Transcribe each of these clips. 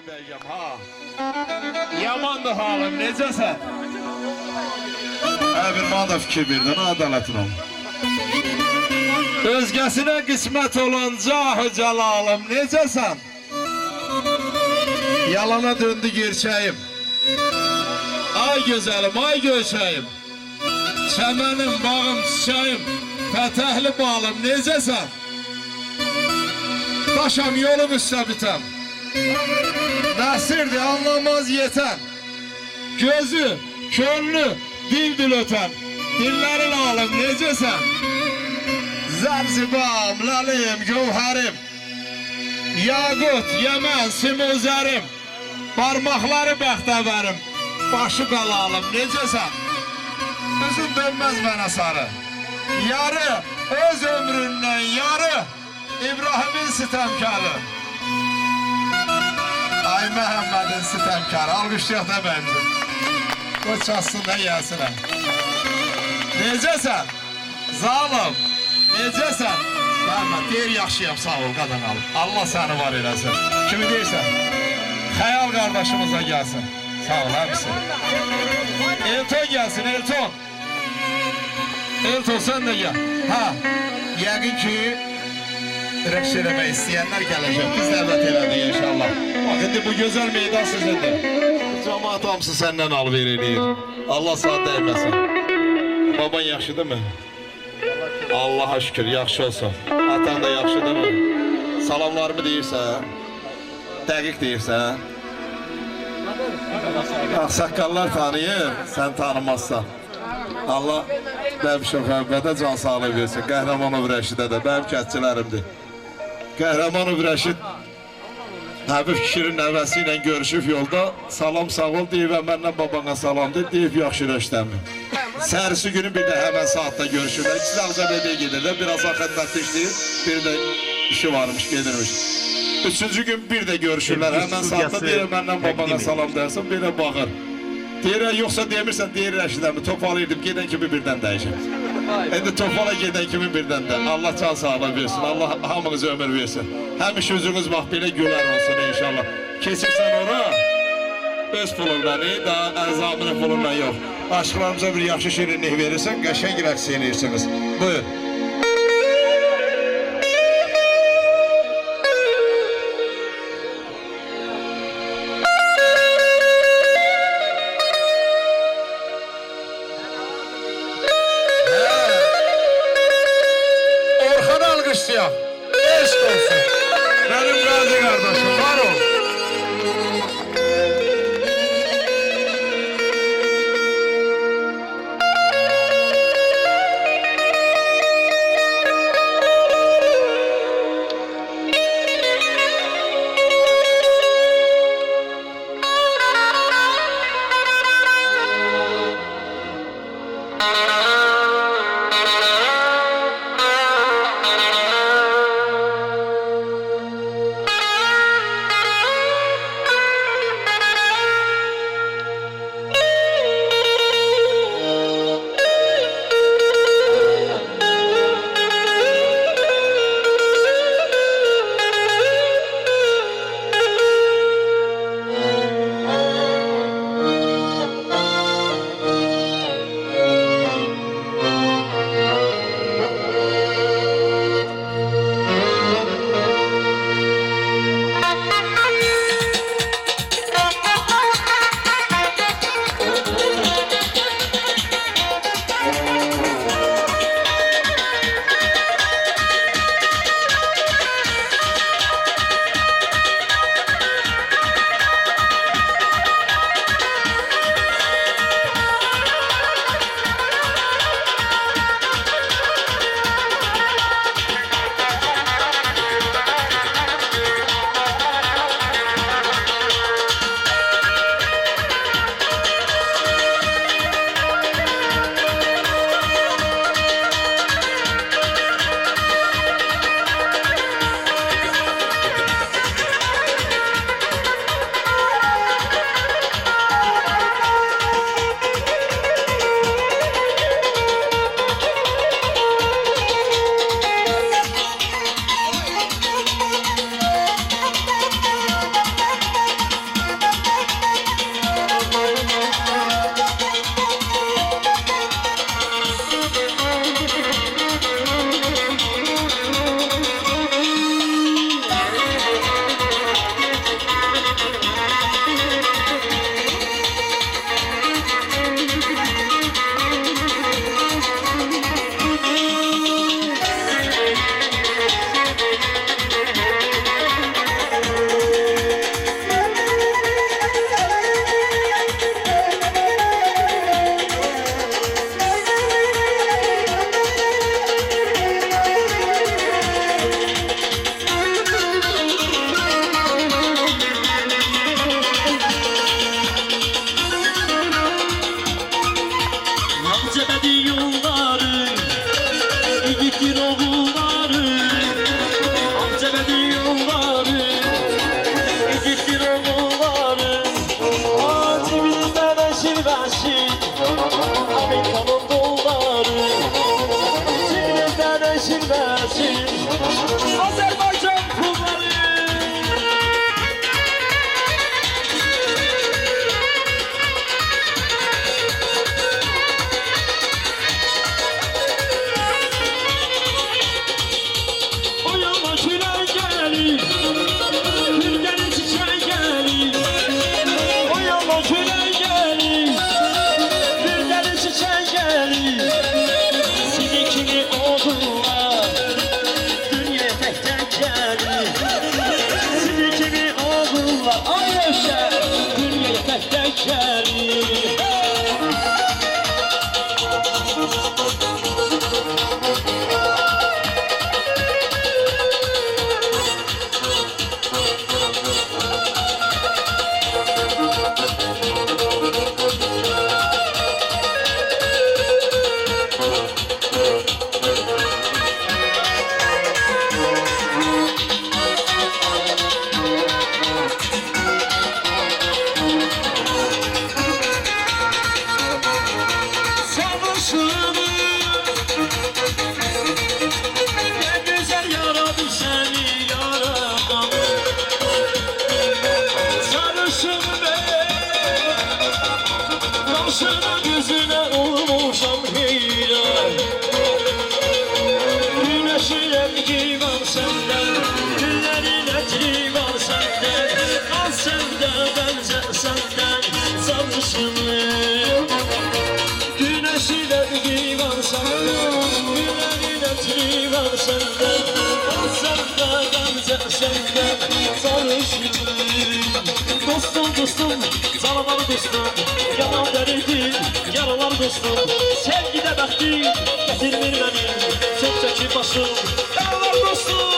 bəyəm, ha? Yamandır halım, necəsən? Bir bana da fikir verdin, adalətin ol. Özgəsinə qismət olan cahı cəlalım, necəsən? Yalana döndü gerçəyim. Ay gözəlim, ay göçəyim. Çəmənim, bağım, çiçəyim, fətəhli balım, necəsən? Daşam, yolum üstə bitəm. Nəsirdir, anlamaz yetən. Gözü, könlü, dil ötən. Dillərin alım, necəsən? Zəbzibam, ləlim, gövhərim. Yaqut, yəmən, simuzərim. Parmaqları bəxtəvərim. Başı qalalım, necəsən? Üzün dönməz mənə sarı. Yarı, öz ömründən yarı. İbrahimin sitəmkarı. Ay Məhəmmədin sitəmkarı. Alqışlayaq da bəndir. O çatsın da yəsinə. Necəsən? Zalım. Necəsən? Məhəmməd, deyir yaxşıyam, sağ ol, qadan alım. Allah səni var eləsin. Kimi deyirsən? Xəyal qardaşımıza gəlsin. Sağ ol, həmisi. Elton gəlsin, Elton. Elton, sən də gəl. Ha, yəqin ki, rəqs eləmək istəyənlər gələcək. Biz dəvət elədik inşallah. Bax, indi bu gözəl meydan sizindir. Cəmaat hamısı səndən al verilir. Allah saat dəyməsin. Baban yaxşıdır mı? Allaha şükür, yaxşı olsun. Atan da yaxşıdır mı? Salamlarımı deyirsən? Dəqiq deyirsən? Ağsaqqallar tanıyır, sən tanımazsan. Allah mənim şöhrəbədə can sağlığı versin. Qəhrəmanov Rəşidə də mənim kətçilərimdir. Qəhrəmanov Rəşid Həbib kişinin nəvəsi ilə görüşüb yolda salam sağ ol deyib və məndən babana salamdır deyib yaxşı rəşdəmi. Sərisi günü bir də həmən saatda görüşürlər. İkisi Ağzəbədiyə gedirlər, biraz xədmətdə işləyir, bir də işi varmış, gedirmiş. Üçüncü gün bir də görüşürlər, həmən saatda deyir məndən babana salam dersin, bir də baxır. Deyir, yoxsa demirsən, deyir Rəşidəmi, topalayırdım, gedən kimi birdən dəyişir. İndi topala gedən kimi birdən də. Allah can sağlığı versin, Allah hamınız ömür versin. Həmiş üzünüz bax, belə gülər olsun inşallah. Keçirsən ora, öz pulundan, daha əzamının pulundan yox. Aşklarımıza bir yaxşı şirinlik verirsən, qəşəng rəqs eləyirsiniz. Buyur. Alkışlayaq. Eşq olsun. Benim Qazi qardaşım, var ol. olsunlar. Ay yaşa, dünyaya tek tek gelir. Dostum, zalalar dostum, yalan deridir, yaralar dostum. Sevgide bəxti gətirmir mənim, çox çəkib başım, yaralar dostum.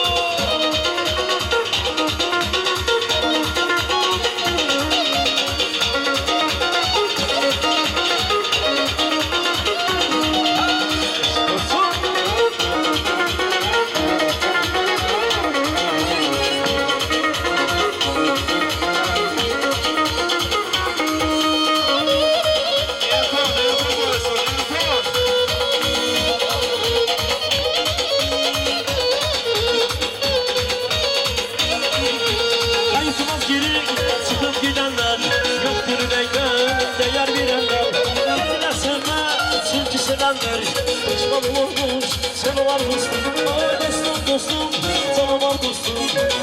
Dostum, canavar dostum,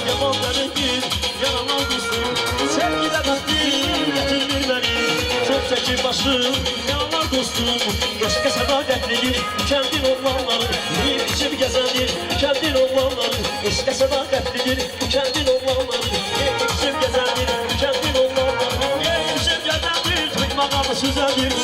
yaman deridir, yaralar dostum. Sevgide bəxti gətirmir məni, çox çəkib başım, yaralar dostum. Eşqə sədaqətlidir, kəndin oğlanları, yiyib içib gəzəndir, kəndin oğlanları. Eşqə sədaqətlidir, kəndin oğlanları, yiyib içib gəzəndir, kəndin oğlanları. Yiyib içib gəzəndir, tutmaqamı süzəndir,